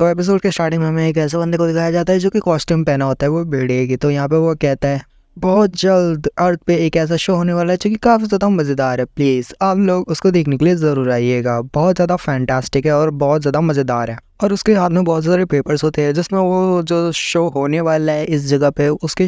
तो एपिसोड के स्टार्टिंग में हमें एक ऐसे बंदे को दिखाया जाता है जो कि कॉस्ट्यूम पहना होता है वो भेड़िए की। तो यहाँ पे वो कहता है बहुत जल्द अर्थ पे एक ऐसा शो होने वाला है जो कि काफ़ी ज़्यादा मज़ेदार है, प्लीज़ आप लोग उसको देखने के लिए ज़रूर आइएगा। बहुत ज़्यादा फैंटास्टिक है और बहुत ज़्यादा मज़ेदार है। और उसके हाथ में बहुत सारे पेपर्स होते हैं जिसमें वो जो शो होने वाला है इस जगह पे उसके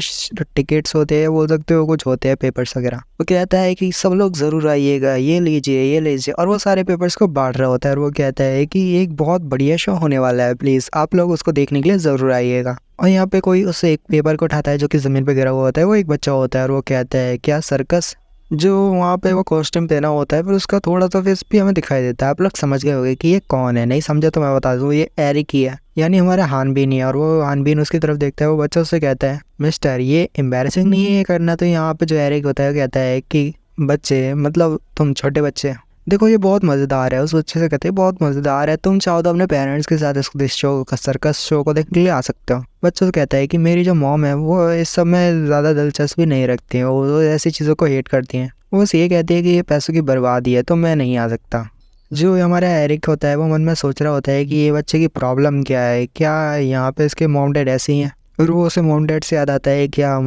टिकट्स होते हैं, बोल सकते हो कुछ होते हैं पेपर्स वगैरह। वो कहता है कि सब लोग ज़रूर आइएगा, ये लीजिए, और वो सारे पेपर्स को बांट रहा होता है। और वो कहता है कि एक बहुत बढ़िया शो होने वाला है, प्लीज़ आप लोग उसको देखने के लिए ज़रूर आइएगा। और यहाँ पे कोई उससे एक पेपर को उठाता है जो कि ज़मीन पे गिरा हुआ होता है, वो एक बच्चा होता है। और वो कहता है क्या सर्कस, जो वहाँ पे वो कॉस्ट्यूम पहना होता है फिर उसका थोड़ा सा फेस भी हमें दिखाई देता है। आप लोग समझ गए होंगे कि ये कौन है, नहीं समझा तो मैं बता दूँ, ये एरिक ही है, यानी हमारा हानबीन ही है। और वो हानबीन उसकी तरफ देखता है, वो बच्चा उससे कहता है मिस्टर ये एम्बैरेसिंग नहीं है करना। तो यहाँ पे जो एरिक होता है कहता है कि बच्चे मतलब तुम छोटे बच्चे, देखो ये बहुत मज़ेदार है। उस बच्चे से कहते हैं बहुत मज़ेदार है, तुम चाहो तो अपने पेरेंट्स के साथ इस शो का सर्कस शो को देखने के लिए आ सकते हो। बच्चा तो कहता है कि मेरी जो मॉम है वो इस सब में ज़्यादा दिलचस्पी नहीं रखती है, वो ऐसी चीज़ों को हेट करती हैं। वो बस ये कहती है कि ये पैसों की बर्बादी है तो मैं नहीं आ सकता। जो हमारा एरिक होता है वो मन में सोच रहा होता है कि ये बच्चे की प्रॉब्लम क्या है, क्या यहाँ पे इसके मॉम डैड ऐसे ही हैं। और वो उसे मॉम डैड से याद आता है क्या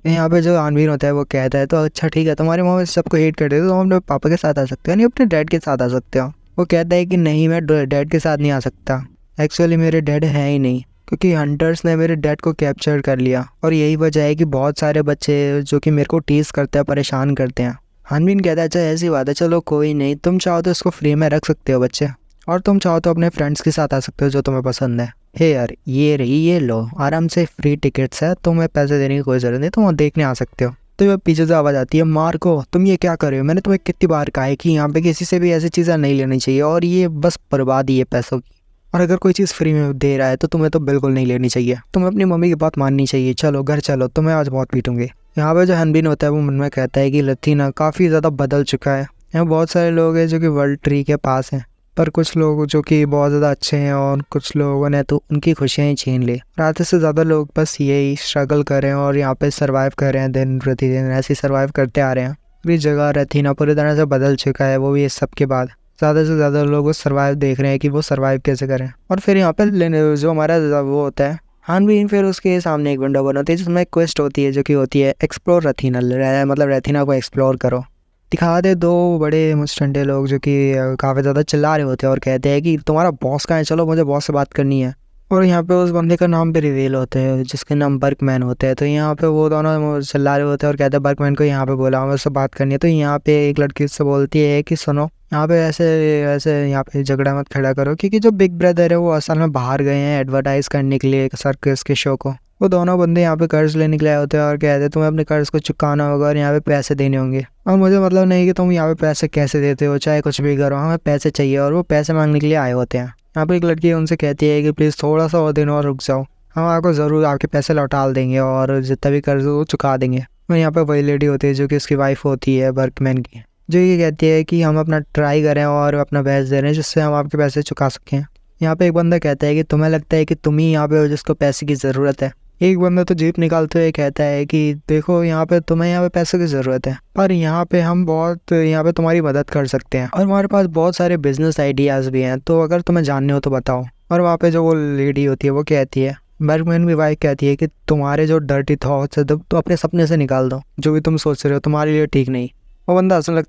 यहाँ पे जो आनवीर होता है वो कहता है तो अच्छा ठीक है, तुम्हारे मॉम इस सबको हेट करते हो तो हम अपने पापा के साथ आ सकते हो, नहीं अपने डैड के साथ आ सकते हो। वो कहता है कि नहीं मैं डैड के साथ नहीं आ सकता, एक्चुअली मेरे डैड हैं ही नहीं, क्योंकि हंटर्स ने मेरे डैड को कैप्चर कर लिया। और यही वजह है कि बहुत सारे बच्चे जो कि मेरे को टीज करते हैं, परेशान करते हैं। हानबीन कहता है अच्छा ऐसी बात है, चलो कोई नहीं, तुम चाहो तो इसको फ्री में रख सकते हो बच्चे, और तुम चाहो तो अपने फ्रेंड्स के साथ आ सकते हो जो तुम्हें पसंद है। हे यार ये रही, ये लो आराम से फ्री टिकट्स है, तुम्हें पैसे देने की कोई ज़रूरत नहीं, तुम देखने आ सकते हो। तो ये पीछे से आवाज़ आती है मार्को तुम ये क्या कर रहे हो, मैंने तुम्हें कितनी बार कहा है कि यहाँ पे किसी से भी ऐसी चीज़ें नहीं लेनी चाहिए और ये बस बर्बादी है पैसों की, और अगर कोई चीज़ फ्री में दे रहा है तो तुम्हें तो बिल्कुल नहीं लेनी चाहिए, तुम्हें अपनी मम्मी की बात माननी चाहिए, चलो घर चलो, तुम्हें आज बहुत पीटूंगी। यहाँ पे जो हनबीन होता है वो मन में कहता है कि लथीना काफ़ी ज़्यादा बदल चुका है। यहाँ बहुत सारे लोग हैं जो कि वर्ल्ड ट्री के पास हैं, पर कुछ लोग जो कि बहुत ज़्यादा अच्छे हैं और कुछ लोगों ने तो उनकी खुशियाँ ही छीन ली। आधे से ज़्यादा लोग बस यही स्ट्रगल कर रहे हैं और यहाँ पे सर्वाइव कर रहे हैं, दिन प्रतिदिन ऐसे ही सर्वाइव करते आ रहे हैं। पूरी जगह रथीना पूरी तरह से बदल चुका है, वो भी इस सब के बाद ज़्यादा से ज़्यादा लोग सर्वाइव देख रहे हैं कि वो सर्वाइव कैसे करें। और फिर यहाँ पे जो हमारा वो होता है हानबीन, फिर उसके सामने एक विंडो बनाती है जिसमें एक क्वेस्ट होती है जो कि होती है एक्सप्लोर रथीना, मतलब रथीना को एक्सप्लोर करो। दिखा दे दो बड़े मुस्टंडे लोग जो कि काफ़ी ज़्यादा चिल्ला रहे होते हैं और कहते हैं कि तुम्हारा बॉस कहाँ है, चलो मुझे बॉस से बात करनी है। और यहाँ पे उस बंदे का नाम भी रिवील होते हैं जिसके नाम बर्कमैन होते हैं। तो यहाँ पे वो दोनों चिल्ला रहे होते हैं और कहते हैं बर्कमैन को यहाँ पे बोला, हमें उससे बात करनी है। तो यहाँ पे एक लड़की उससे बोलती है कि सुनो यहाँ पे ऐसे ऐसे यहाँ पे झगड़ा मत खड़ा करो, क्योंकि जो बिग ब्रदर है वो असल में बाहर गए हैं एडवर्टाइज करने के लिए सर्कस के शो को। वो दोनों बंदे यहाँ पे कर्ज लेने के लिए आए होते हैं और कहते हैं तुम्हें अपने कर्ज को चुकाना होगा और यहाँ पे पैसे देने होंगे। और मुझे मतलब नहीं कि तुम यहाँ पे पैसे कैसे देते हो, चाहे कुछ भी करो, हमें पैसे चाहिए। और वो पैसे मांगने के लिए आए होते हैं। यहाँ पे एक लड़की उनसे कहती है कि प्लीज़ थोड़ा सा और दिन और रुक जाओ, हम आपको ज़रूर आपके पैसे लौटा देंगे और जितना भी कर्ज वो चुका देंगे। और यहाँ पे वही लेडी होती है जो कि उसकी वाइफ होती है बर्कमैन की, जो ये कहती है कि हम अपना ट्राई करें और अपना पैसे दे रहे हैं जिससे हम आपके पैसे चुका सकें। यहाँ पे एक बंदा कहता है कि तुम्हें लगता है कि तुम ही यहाँ पे हो जिसको पैसे की ज़रूरत है। एक बंदा तो जीप निकालते हुए कहता है कि देखो यहाँ पे तुम्हें यहाँ पे पैसों की ज़रूरत है, पर यहाँ पे हम बहुत यहाँ पे तुम्हारी मदद कर सकते हैं और हमारे पास बहुत सारे बिजनेस आइडियाज़ भी हैं, तो अगर तुम्हें जानने हो तो बताओ। और वहाँ पे जो वो लेडी होती है वो कहती है, बर्गमैन की वाइफ कहती है कि तुम्हारे जो डर्टी थॉट्स है तो अपने सपने से निकाल दो, जो भी तुम सोच रहे हो तुम्हारे लिए ठीक नहीं। वो बंदा हंसने लग,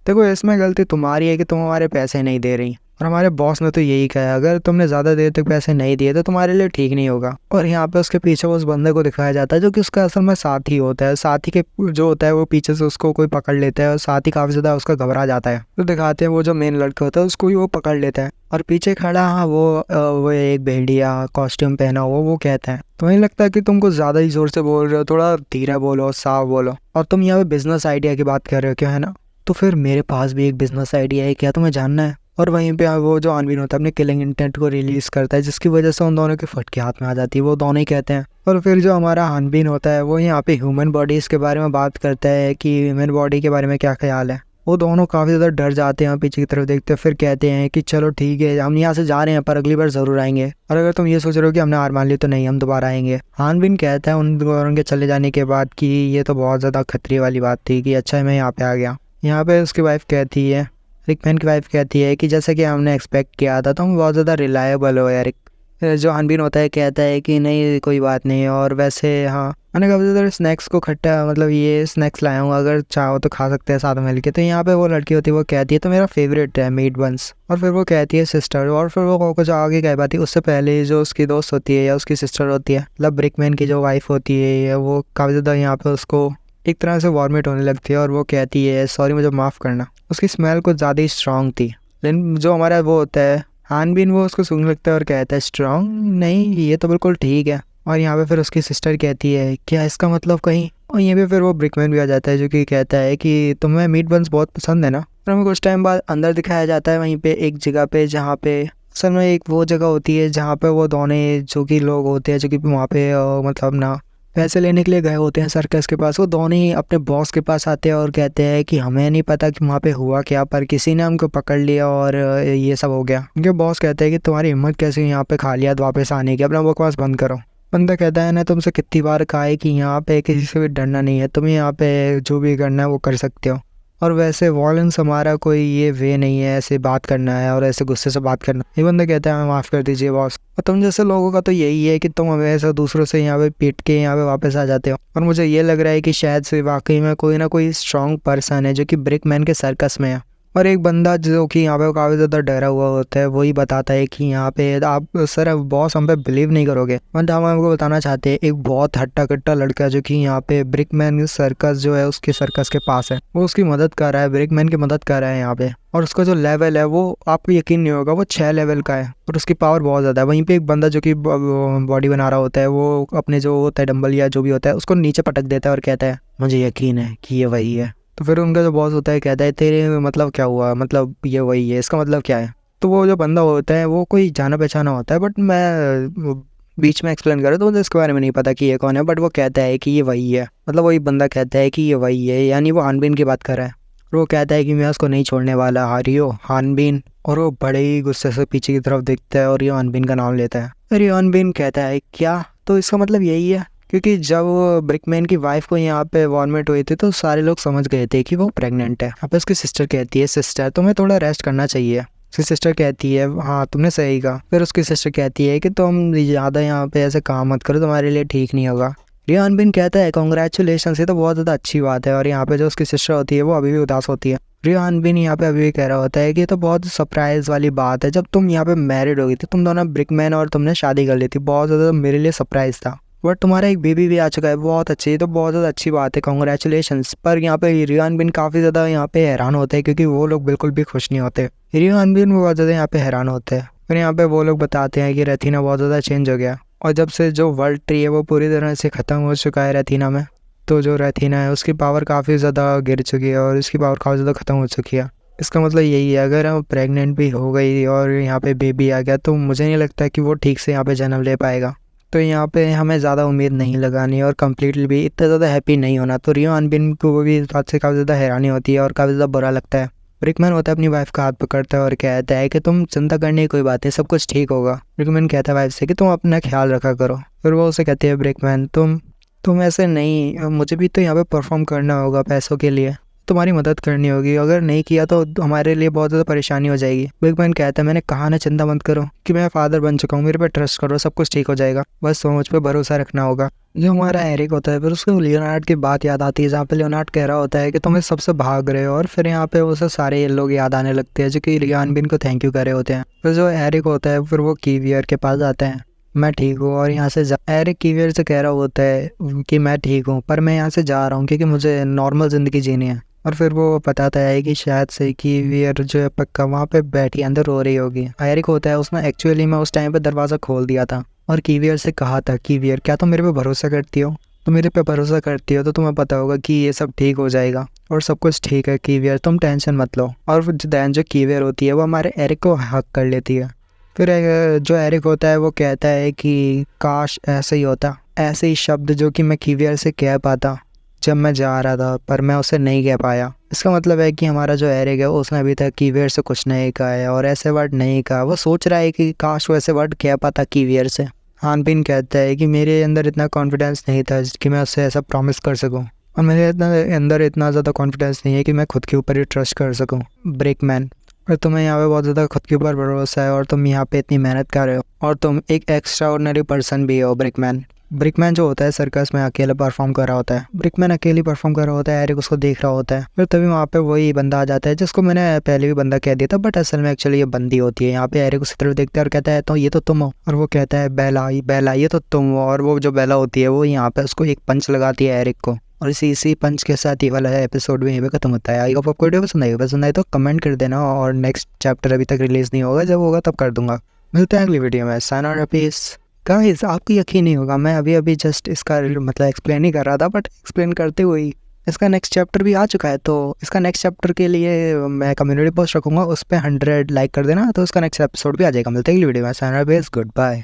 देखो इसमें गलती तुम्हारी है कि तुम हमारे पैसे नहीं दे रही, और हमारे बॉस ने तो यही कहा अगर तुमने ज़्यादा देर तक पैसे नहीं दिए तो तुम्हारे लिए ठीक नहीं होगा। और यहाँ पे उसके पीछे उस बंदे को दिखाया जाता है जो कि उसका असल में साथी होता है। साथी के जो होता है वो पीछे से उसको कोई पकड़ लेता है और साथी काफ़ी ज़्यादा उसका घबरा जाता है। तो दिखाते हैं वो जो मेन लड़का होता है उसको ही वो पकड़ लेता है और पीछे खड़ा हाँ वो एक भेड़िया कॉस्ट्यूम पहना हुआ वो कहता है तुम्हें लगता है कि तुम कुछ ज़्यादा ही ज़ोर से बोल रहे हो, थोड़ा धीरे बोलो, साफ बोलो, और तुम यहाँ पे बिजनेस आइडिया की बात कर रहे हो क्या, है ना? तो फिर मेरे पास भी एक बिजनेस आइडिया है, क्या तुम्हें जानना है? और वहीं पे वो जो आनवीन होता है अपने किलिंग इंटेंट को रिलीज़ करता है जिसकी वजह से उन दोनों की फटके हाथ में आ जाती है, वो दोनों ही कहते हैं। और फिर जो हमारा हानबीन होता है वो यहाँ पे ह्यूमन बॉडीज़ के बारे में बात करता है कि ह्यूमन बॉडी के बारे में क्या ख्याल है। वो दोनों काफ़ी ज़्यादा डर जाते हैं, पीछे की तरफ देखते हैं, फिर कहते हैं कि चलो ठीक है हम यहाँ से जा रहे हैं पर अगली बार ज़रूर आएंगे, और अगर तुम ये सोच रहे हो कि हमने हार मान ली तो नहीं, हम दोबारा आएंगे। हानबीन कहता है उन दोनों के चले जाने के बाद कि ये तो बहुत ज़्यादा खतरे वाली बात थी कि अच्छा मैं यहाँ पे आ गया। यहाँ पे उसकी वाइफ कहती है ब्रिकमैन की वाइफ कहती है कि जैसा कि हमने एक्सपेक्ट किया था, तुम बहुत ज़्यादा रिलायबल हो एरिक। जो हानबीन होता है कहता है कि नहीं कोई बात नहीं, और वैसे हाँ मैंने काफ़ी ज़्यादा स्नैक्स को खट्टा मतलब ये स्नैक्स लाया हूँ, अगर चाहो तो खा सकते हैं साथ में मिलके। तो यहाँ पे वो लड़की होती है, वो कहती है तो मेरा फेवरेट है मीट बंस, और फिर वो कहती है सिस्टर, और फिर वो कुछ आगे कह पाती है। उससे पहले जो उसकी दोस्त होती है या उसकी सिस्टर होती है, मतलब ब्रिकमैन की जो वाइफ होती है, वो काफ़ी ज़्यादा यहाँ पे उसको एक तरह से वॉमिट होने लगती है, और वो कहती है सॉरी मुझे माफ़ करना। उसकी स्मेल कुछ ज़्यादा ही स्ट्रांग थी। लेकिन जो हमारा वो होता है हानबीन, वो उसको सूंघ लगता है और कहता है स्ट्रांग नहीं, ये तो बिल्कुल ठीक है। और यहाँ पे फिर उसकी सिस्टर कहती है क्या इसका मतलब कहीं, और यहाँ पे फिर वो ब्रिकमैन भी आ जाता है जो कि कहता है कि तुम्हें मीट बंस बहुत पसंद है ना। और हमें कुछ टाइम बाद अंदर दिखाया जाता है वहीं पे एक जगह पे, जहाँ पे असल में एक वो जगह होती है जहाँ पे वो दोनों जो कि लोग होते हैं जो कि वहाँ पे मतलब ना पैसे लेने के लिए गए होते हैं सर्कस के पास, वो दोनों ही अपने बॉस के पास आते हैं और कहते हैं कि हमें नहीं पता कि वहाँ पे हुआ क्या, पर किसी ने हमको पकड़ लिया और ये सब हो गया। उनके बॉस कहते हैं कि तुम्हारी हिम्मत कैसे यहाँ पे खा लिया वापस आने की, अपना बकवास बंद करो। बंदा कहता है ना तुमसे कितनी बार कहा है कि यहाँ पे किसी से भी डरना नहीं है, तुम्हें यहाँ पे जो भी करना है वो कर सकते हो, और वैसे वॉयलेंस हमारा कोई ये वे नहीं है ऐसे बात करना है और ऐसे गुस्से से बात करना। ये बंदा कहता है माफ़ कर दीजिए बॉस। और तुम जैसे लोगों का तो यही है कि तुम हमेशा दूसरों से यहाँ पे पीट के यहाँ पे वापस आ जाते हो, और मुझे ये लग रहा है कि शायद से वाकई में कोई ना कोई स्ट्रॉन्ग पर्सन है जो कि ब्रिकमैन के सर्कस में है। और एक बंदा जो कि यहाँ पे काफ़ी ज़्यादा डरा हुआ होता है, वही बताता है कि यहाँ पे आप सर बॉस हम पे बिलीव नहीं करोगे, बट हम आपको बताना चाहते हैं एक बहुत हट्टा कट्टा लड़का जो कि यहाँ पे ब्रिकमैन सर्कस जो है उसके सर्कस के पास है, वो उसकी मदद कर रहा है, ब्रिकमैन की मदद कर रहा है यहाँ पे। और उसका जो लेवल है वो आपको यकीन नहीं होगा, वो 6 लेवल का है, और उसकी पावर बहुत ज़्यादा है। वहीं पे एक बंदा जो कि बॉडी बना रहा होता है, वो अपने जो होता है डंबल या जो भी होता है उसको नीचे पटक देता है और कहता है मुझे यकीन है कि ये वही है। तो फिर उनका जो बॉस होता है कहता है तेरे मतलब क्या हुआ, मतलब ये वही है, इसका मतलब क्या है। तो वो जो बंदा होता है वो कोई जाना पहचाना होता है, बट मैं बीच में एक्सप्लेन करूँ तो मुझे इसके बारे में नहीं पता कि ये कौन है, बट वो कहता है कि ये वही है, मतलब वही बंदा कहता है कि ये वही है, यानी वो हानबीन की बात कर रहा है। और वो कहता है कि मैं उसको नहीं छोड़ने वाला, हारियो हानबीन। और वो बड़े ही गुस्से से पीछे की तरफ देखता है और ये हानबीन का नाम लेता है। और ये हानबीन कहता है क्या, तो इसका मतलब यही है, क्योंकि जब ब्रिकमैन की वाइफ को यहाँ पे वॉमिट हुई थी तो सारे लोग समझ गए थे कि वो प्रेग्नेंट है। यहाँ पे उसकी सिस्टर कहती है सिस्टर तुम्हें थोड़ा रेस्ट करना चाहिए। उसकी सिस्टर कहती है हाँ तुमने सही कहा। फिर उसकी सिस्टर कहती है कि तुम ज़्यादा यहाँ पे ऐसे काम मत करो, तुम्हारे लिए ठीक नहीं होगा। रियानबिन कहता है कॉन्ग्रेचुलेशन, ये तो बहुत ज़्यादा अच्छी बात है। और यहाँ पे जो उसकी सिस्टर होती है वो अभी भी उदास होती है। रियानबिन यहाँ पे अभी भी कह रहा होता है कि ये तो बहुत सरप्राइज वाली बात है, जब तुम यहाँ पे मैरिड हो गई थी, तुम दोनों ब्रिकमैन और तुमने शादी कर ली थी, बहुत ज़्यादा मेरे लिए सरप्राइज था। बट तुम्हारा एक बेबी भी आ चुका है, बहुत अच्छी, ये तो बहुत ज़्यादा अच्छी बात है, कॉन्ग्रेचुलेशंस। पर यहाँ पे रियानबिन काफ़ी ज़्यादा यहाँ पे हैरान होते हैं क्योंकि वो लोग बिल्कुल भी खुश नहीं होते। रियानबिन बहुत ज़्यादा यहाँ पे हैरान होते हैं। फिर यहाँ पे वो लोग बताते हैं कि रेथिना बहुत ज़्यादा चेंज हो गया, और जब से जो वर्ल्ड ट्री है वो पूरी तरह से ख़त्म हो चुका है रेथिना में, तो जो रेथिना है उसकी पावर काफ़ी ज़्यादा गिर चुकी है और इसकी पावर काफ़ी ज़्यादा ख़त्म हो चुकी है। इसका मतलब यही है अगर हम प्रेग्नेंट भी हो गई और यहाँ पे बेबी आ गया तो मुझे नहीं लगता कि वो ठीक से यहाँ पे जन्म ले पाएगा। तो यहाँ पे हमें ज़्यादा उम्मीद नहीं लगानी और कम्प्लीटली भी इतना ज़्यादा हैप्पी नहीं होना। तो रियानबिन को भी इस बात से काफ़ी ज़्यादा हैरानी होती है और काफ़ी ज़्यादा बुरा लगता है। ब्रिकमैन होता है अपनी वाइफ का हाथ पकड़ता है और कहता है कि तुम चिंता करने की कोई बात है, सब कुछ ठीक होगा। ब्रिकमैन कहता है वाइफ से कि तुम अपना ख्याल रखा करो। फिर वो उसे कहती है ब्रिकमैन तुम ऐसे नहीं, मुझे भी तो यहाँ पे परफॉर्म करना होगा पैसों के लिए, तुम्हारी मदद करनी होगी, अगर नहीं किया तो हमारे लिए बहुत ज़्यादा परेशानी हो जाएगी। ब्रिकमैन कहता है मैंने कहा ना चिंता मत करो कि मैं फादर बन चुका हूँ, मेरे पे ट्रस्ट करो, सब कुछ ठीक हो जाएगा, बस मुझ पे भरोसा रखना होगा। जो हमारा एरिक होता है फिर उसको लियोनार्ड की बात याद आती है, जहाँ पे लियोनार्ड कह रहा होता है कि तुम इस सबसे भाग रहे हो, और फिर यहाँ पे उसे सारे लोग याद आने लगते हैं जो कि रियानबिन को थैंक यू कर रहे होते हैं। फिर जो एरिक होता है फिर वो कीवियर के पास जाता है, मैं ठीक हूँ, और यहाँ से एरिक कीवियर से कह रहा होता है कि मैं ठीक हूँ पर मैं यहाँ से जा रहा हूँ क्योंकि मुझे नॉर्मल ज़िंदगी जीनी है। और फिर वो बताता है कि शायद से कीवियर जो है पक्का वहाँ पे बैठी अंदर रो रही होगी। एरिक होता है उसने एक्चुअली में उस टाइम पे दरवाज़ा खोल दिया था और कीवियर से कहा था कीवियर क्या तुम मेरे पे भरोसा करती हो, तो मेरे पे भरोसा करती हो तो तुम्हें पता होगा कि ये सब ठीक हो जाएगा और सब कुछ ठीक है कीवियर, तुम टेंशन मत लो। और दैन जो कीवियर होती है वो हमारे एरिक को हक कर लेती है। फिर जो एरिक होता है वो कहता है कि काश ऐसे ही होता, ऐसे ही शब्द जो कि मैं कीवियर से कह पाता जब मैं जा रहा था पर मैं उसे नहीं कह पाया। इसका मतलब है कि हमारा जो एरिक है उसने अभी तक कीवियर से कुछ नहीं कहा है और ऐसे वर्ड नहीं कहा। वो सोच रहा है कि काश वो ऐसे वर्ड कह पाता कीवियर से। हानबिन कहता है कि मेरे अंदर इतना कॉन्फिडेंस नहीं था कि मैं उससे ऐसा प्रॉमिस कर सकूं, और मेरे अंदर इतना ज़्यादा कॉन्फिडेंस नहीं है कि मैं खुद के ऊपर ही ट्रस्ट कर सकूं। ब्रिकमैन और तुम्हें यहाँ पे बहुत ज़्यादा खुद के ऊपर भरोसा है और तुम यहाँ पे इतनी मेहनत कर रहे हो और तुम एक एक्स्ट्रा ऑर्डिनरी पर्सन भी हो ब्रिकमैन। ब्रिकमैन जो होता है सर्कस में अकेले परफॉर्म कर रहा होता है, ब्रिकमैन अकेले परफॉर्म कर रहा होता है, एरिक उसको देख रहा होता है। फिर तभी वहाँ पे वही बंदा आ जाता है जिसको मैंने पहले भी बंदा कह दिया था, बट असल में एक्चुअली ये बंदी होती है। यहाँ पे एरिक उसी तरफ देखता है और कहता है तो ये तो तुम हो, और वो कहता है बेला बेला ये तो तुम हो। और वो जो बेला होती है वो यहाँ पे उसको एक पंच लगाती है एरिक को, और इसी पंच के साथ ये वाला एपिसोड भी यहीं पे खत्म होता है। आई होप आपको वीडियो पसंद आई तो कमेंट कर देना, और नेक्स्ट चैप्टर अभी तक रिलीज नहीं होगा, जब होगा तब कर दूंगा। मिलते हैं अगली वीडियो में। साइन और पीस। गाइस आपको यकीन नहीं होगा, मैं अभी जस्ट इसका मतलब एक्सप्लेन ही कर रहा था, बट एक्सप्लेन करते हुए ही इसका नेक्स्ट चैप्टर भी आ चुका है। तो इसका नेक्स्ट चैप्टर के लिए मैं कम्युनिटी पोस्ट रखूंगा, उस पर 100 लाइक कर देना, तो इसका नेक्स्ट एपिसोड भी आ जाएगा। मिलते हैं अगली वीडियो में। साइन और पीस, गुड बाय।